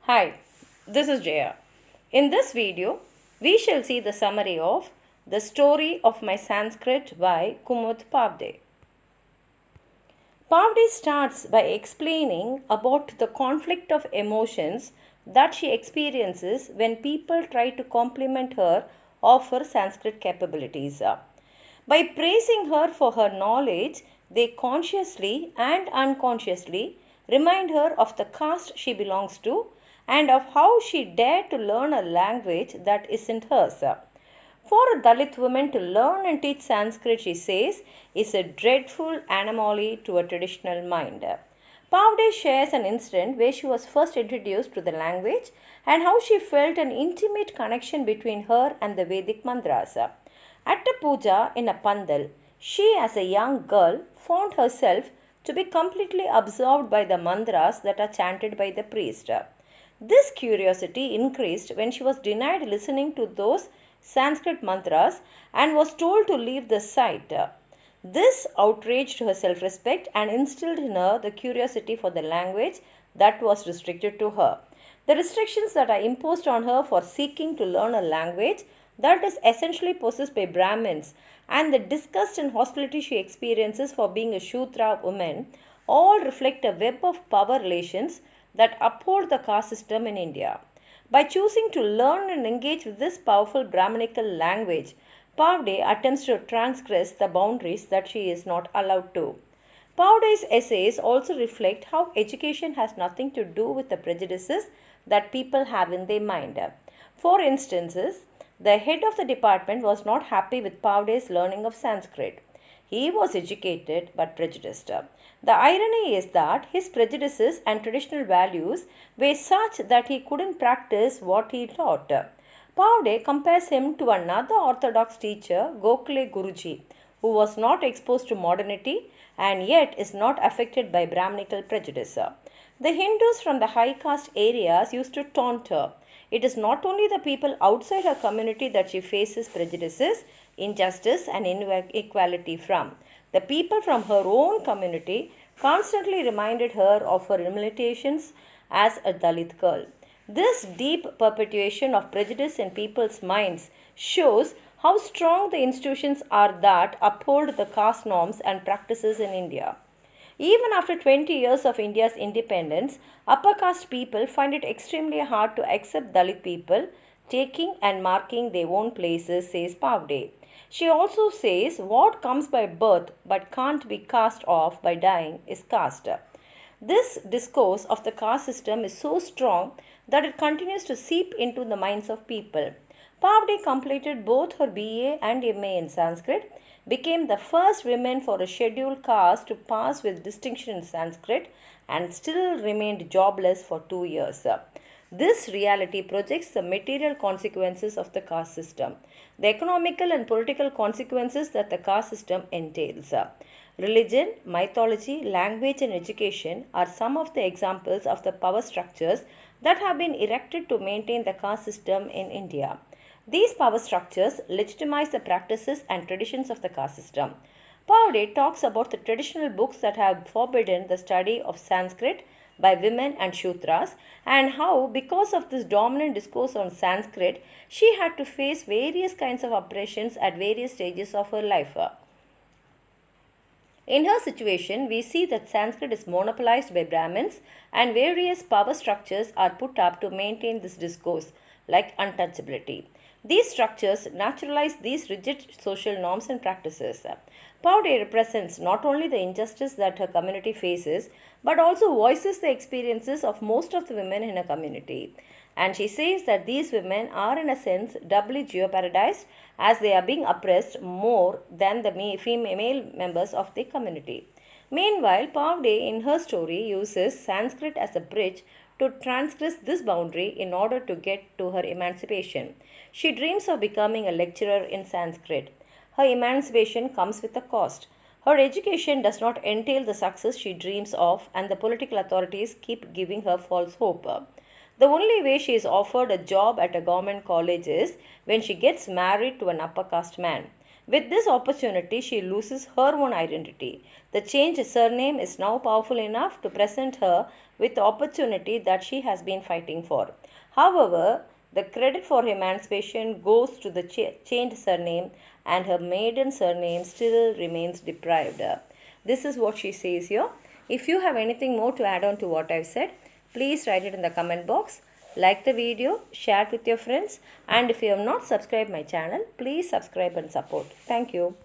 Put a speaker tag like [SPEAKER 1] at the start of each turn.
[SPEAKER 1] Hi, this is Jaya. In this video, we shall see the summary of The Story of My Sanskrit by Kumud Pawde. Pawde starts by explaining about the conflict of emotions that she experiences when people try to compliment her of her Sanskrit capabilities. By praising her for her knowledge, they consciously and unconsciously remind her of the caste she belongs to and of how she dared to learn a language that isn't hers. For a Dalit woman to learn and teach Sanskrit, she says, is a dreadful anomaly to a traditional mind. Pawde shares an incident where she was first introduced to the language and how she felt an intimate connection between her and the Vedic mantras. At a puja in a pandal, she as a young girl found herself to be completely absorbed by the mantras that are chanted by the priest. This curiosity increased when she was denied listening to those Sanskrit mantras and was told to leave the site. This outraged her self respect and instilled in her the curiosity for the language that was restricted to her. The restrictions that are imposed on her for seeking to learn a language that is essentially possessed by Brahmins and the disgust and hostility she experiences for being a Shudra woman all reflect a web of power relations that uphold the caste system in India. By choosing to learn and engage with this powerful Brahminical language, Pawde attempts to transgress the boundaries that she is not allowed to. Pawde's essays also reflect how education has nothing to do with the prejudices that people have in their mind. For instances, the head of the department was not happy with Pawde's learning of Sanskrit. He was educated but prejudiced. The irony is that his prejudices and traditional values were such that he couldn't practice what he taught. Pawde compares him to another orthodox teacher, Gokhale Guruji, who was not exposed to modernity and yet is not affected by Brahminical prejudice. The Hindus from the high caste areas used to taunt her. It is not only the people outside her community that she faces prejudices, injustice, and inequality from. The people from her own community constantly reminded her of her limitations as a Dalit girl. This deep perpetuation of prejudice in people's minds shows how strong the institutions are that uphold the caste norms and practices in India. Even after 20 years of India's independence, upper caste people find it extremely hard to accept Dalit people taking and marking their own places, says Pawde. She also says what comes by birth but can't be cast off by dying is caste. This discourse of the caste system is so strong that it continues to seep into the minds of people. Pawde completed both her BA and MA in Sanskrit, became the first woman for a scheduled caste to pass with distinction in Sanskrit, and still remained jobless for 2 years. This reality projects the material consequences of the caste system, the economical and political consequences that the caste system entails. Religion, mythology, language, and education are some of the examples of the power structures that have been erected to maintain the caste system in India. These power structures legitimize the practices and traditions of the caste system. Pawde talks about the traditional books that have forbidden the study of Sanskrit by women and Shudras and how, because of this dominant discourse on Sanskrit, she had to face various kinds of oppressions at various stages of her life. In her situation, we see that Sanskrit is monopolized by Brahmins and various power structures are put up to maintain this discourse, like untouchability. These structures naturalize these rigid social norms and practices. Pawde represents not only the injustice that her community faces, but also voices the experiences of most of the women in her community. And she says that these women are, in a sense, doubly jeopardized as they are being oppressed more than the female members of the community. Meanwhile, Pawde in her story uses Sanskrit as a bridge to transgress this boundary in order to get to her emancipation. She dreams of becoming a lecturer in Sanskrit. Her emancipation comes with a cost. Her education does not entail the success she dreams of, and the political authorities keep giving her false hope. The only way she is offered a job at a government college is when she gets married to an upper caste man. With this opportunity, she loses her own identity. The changed surname is now powerful enough to present her with the opportunity that she has been fighting for. However, the credit for emancipation goes to the changed surname, and her maiden surname still remains deprived. This is what she says here. If you have anything more to add on to what I've said, please write it in the comment box. Like the video, share it with your friends, and if you have not subscribed my channel, please subscribe and support. Thank you.